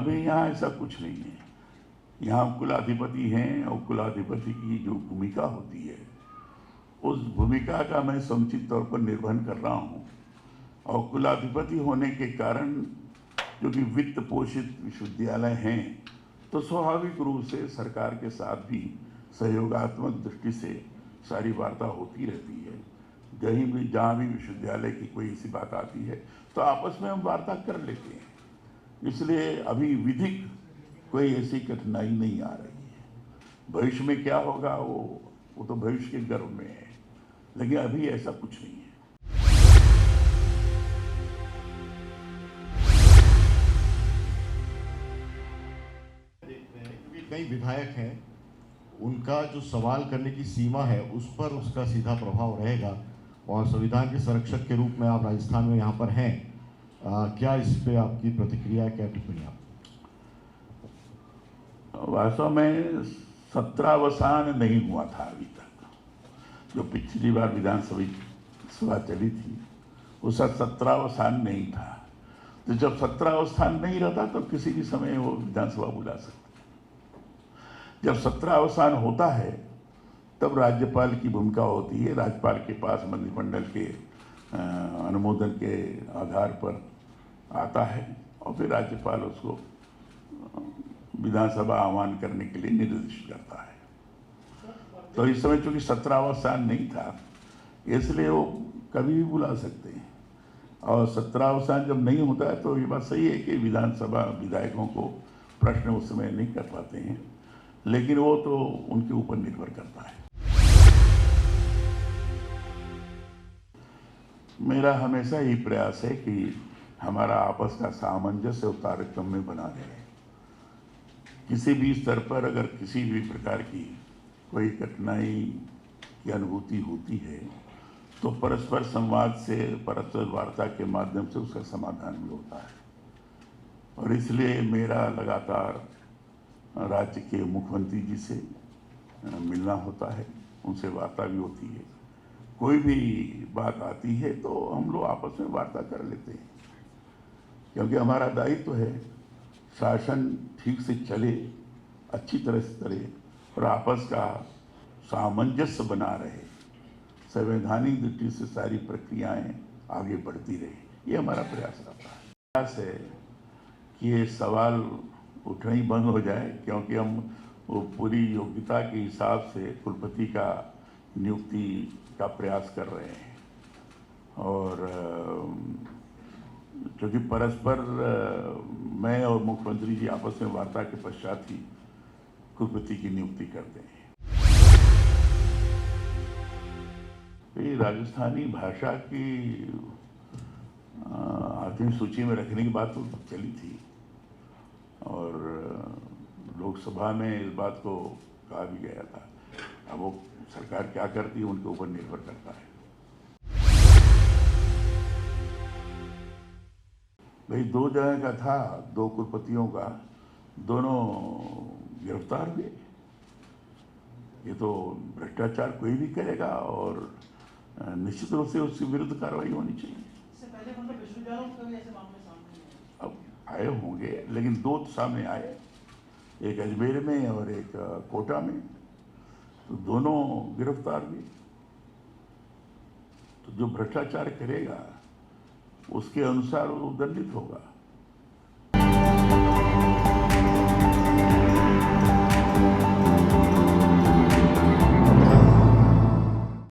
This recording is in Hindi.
अभी यहाँ ऐसा कुछ नहीं है। यहाँ कुलाधिपति हैं और कुलाधिपति की जो भूमिका होती है उस भूमिका का मैं समुचित तौर पर निर्वहन कर रहा हूँ। और कुलाधिपति होने के कारण जो कि वित्त पोषित विश्वविद्यालय हैं तो स्वाभाविक रूप से सरकार के साथ भी सहयोगात्मक दृष्टि से सारी वार्ता होती रहती है। कहीं भी जहाँ भी विश्वविद्यालय की कोई ऐसी बात आती है तो आपस में हम वार्ता कर लेते हैं। इसलिए अभी विधिक कोई ऐसी कठिनाई नहीं आ रही है। भविष्य में क्या होगा वो तो भविष्य के गर्भ में है, लेकिन अभी ऐसा कुछ नहीं है। कई विधायक हैं, उनका जो सवाल करने की सीमा है उस पर उसका सीधा प्रभाव रहेगा और संविधान के संरक्षक के रूप में आप राजस्थान में यहाँ पर हैं। क्या इस पे आपकी प्रतिक्रिया, क्या टिप्पणी आप? वास्तव में सत्रावसान नहीं हुआ था अभी तक। जो पिछली बार विधानसभा चली थी उसका सत्रावसान नहीं था। तो जब सत्रावसान नहीं रहता तो किसी भी समय वो विधानसभा बुला सकते। जब सत्रावसान होता है तब राज्यपाल की भूमिका होती है। राज्यपाल के पास मंत्रिमंडल के अनुमोदन के आधार पर आता है और फिर राज्यपाल उसको विधानसभा आह्वान करने के लिए निर्देशित करता है। तो इस समय चूंकि सत्रावसान नहीं था इसलिए वो कभी भी बुला सकते हैं। और सत्रावसान जब नहीं होता है तो ये बात सही है कि विधानसभा विधायकों को प्रश्न उस समय नहीं कर पाते हैं, लेकिन वो तो उनके ऊपर निर्भर करता है। मेरा हमेशा ही प्रयास है कि हमारा आपस का सामंजस्य और तारतम्य बना रहे। किसी भी स्तर पर अगर किसी भी प्रकार की कोई कठिनाई की अनुभूति होती है तो परस्पर संवाद से, परस्पर वार्ता के माध्यम से उसका समाधान भी होता है। और इसलिए मेरा लगातार राज्य के मुख्यमंत्री जी से मिलना होता है, उनसे वार्ता भी होती है। कोई भी बात आती है तो हम लोग आपस में वार्ता कर लेते हैं, क्योंकि हमारा दायित्व है शासन ठीक से चले, अच्छी तरह से चले और आपस का सामंजस्य बना रहे, संवैधानिक दृष्टि से सारी प्रक्रियाएं आगे बढ़ती रहे। ये हमारा प्रयास रहता है। प्रयास है कि ये सवाल उठना ही बंद हो जाए, क्योंकि हम वो पूरी योग्यता के हिसाब से कुलपति का नियुक्ति का प्रयास कर रहे हैं। और क्योंकि परस्पर मैं और मुख्यमंत्री जी आपस में वार्ता के पश्चात ही कुलपति की नियुक्ति करते हैं। ये राजस्थानी भाषा की आखिरी सूची में रखने की बात तो चली थी और लोकसभा में इस बात को कहा भी गया था। अब वो सरकार क्या करती है उनके ऊपर निर्भर करता है। भाई 2 जगह का था, 2 कुलपतियों का, दोनों गिरफ्तार हुए। ये तो भ्रष्टाचार कोई भी करेगा और निश्चित रूप से उसके विरुद्ध कार्रवाई होनी चाहिए। इससे पहले मतलब विश्वविद्यालयों में ऐसे मामले सामने आए? अब आए होंगे, लेकिन 2 सामने आए, एक अजमेर में और एक कोटा में, तो दोनों गिरफ्तार हुए। तो जो भ्रष्टाचार करेगा उसके अनुसार वो दंडित होगा।